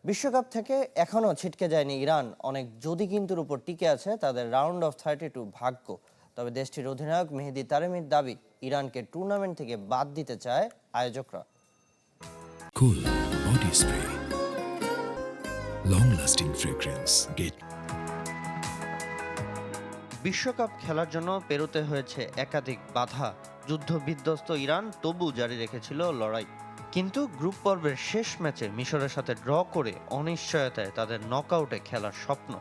বিশ্বকাপ থেকে এখনও ছিটকে যায়নি ইরান। অনেক যদি কিন্তুর উপর টিকে আছে তাদের রাউন্ড অফ 32 ভাগ্য। তবে দেশটির অধিনায়ক মেহেদী তারেমির দাবি, ইরানকে টুর্নামেন্ট থেকে বাদ দিতে চায় আয়োজকরা। Cool body spray, long-lasting fragrance. Get বিশ্বকাপ খেলার জন্য পেরোতে হয়েছে একাধিক বাধা। যুদ্ধ বিধ্বস্ত ইরান তবু জারি রেখেছিল লড়াই। কিন্তু গ্রুপ পর্বের শেষ ম্যাচে মিশরের সাথে ড্র করে অনিশ্চয়তায় তাদের নকআউটে খেলার স্বপ্ন।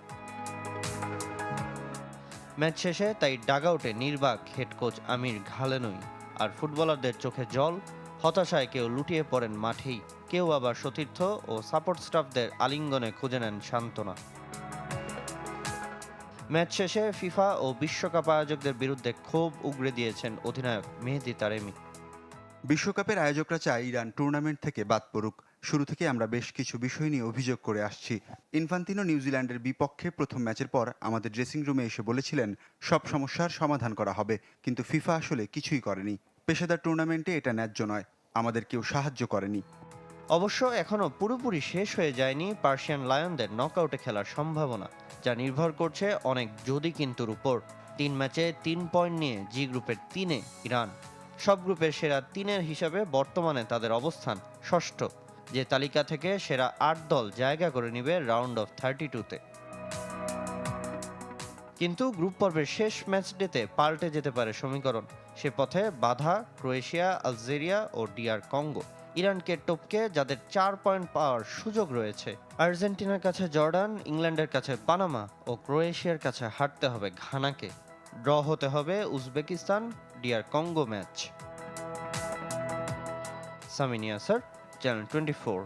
ম্যাচ শেষে তাই ডাগআউটে নির্বাক হেড কোচ আমির ঘালেনুই। আর ফুটবলারদের চোখে জল, হতাশায় কেউ লুটিয়ে পড়েন মাঠেই, কেউ আবার সতীর্থ ও সাপোর্ট স্টাফদের আলিঙ্গনে খুঁজে নেন সান্ত্বনা। ম্যাচ শেষে ফিফা ও বিশ্বকাপ আয়োজকদের বিরুদ্ধে ক্ষোভ উগরে দিয়েছেন অধিনায়ক মেহেদী তারেমি। বিশ্বকাপের আয়োজকরা চায় ইরান টুর্নামেন্ট থেকে বাদ পড়ুক। শুরু থেকে আমরা বেশ কিছু বিষয় নিয়ে অভিযোগ করে আসছি। ইনফান্তিনো নিউজিল্যান্ডের বিপক্ষে প্রথম ম্যাচের পর আমাদের ড্রেসিং রুমে এসে বলেছিলেন সব সমস্যার সমাধান করা হবে, কিন্তু ফিফা আসলে কিছুই করেনি। পেশাদার টুর্নামেন্টে এটা ন্যায্য নয়, আমাদের কেউ সাহায্য করেনি। অবশ্য এখনও পুরোপুরি শেষ হয়ে যায়নি পার্সিয়ান লায়নদের নকআউটে খেলার সম্ভাবনা, যা নির্ভর করছে অনেক যদি কিন্তুর উপর। 3 ম্যাচে 3 পয়েন্ট নিয়ে জি গ্রুপের 3-এ ইরান। সব গ্রুপের সেরা 3-এর হিসাবে বর্তমানে তাদের অবস্থান ষষ্ঠ, যে তালিকা থেকে সেরা 8 দল জায়গা করে নিবে রাউন্ড অফ 32-তে। কিন্তু গ্রুপ পর্বের শেষ ম্যাচ ডেতে পাল্টে যেতে পারে সমীকরণ। সে পথে বাধা ক্রোয়েশিয়া, আলজেরিয়া ও ডিআর কঙ্গো। ইরানকে টপকে যাদের 4 পয়েন্ট পাওয়ার সুযোগ রয়েছে। আর্জেন্টিনার কাছে জর্ডান, ইংল্যান্ডের কাছে পানামা ও ক্রোয়েশিয়ার কাছে হারতে হবে ঘানাকে। ড্র হতে হবে উজবেকিস্তান, ডিআর কঙ্গো ম্যাচ। সামিনিয়া স্যার, চ্যানেল 24।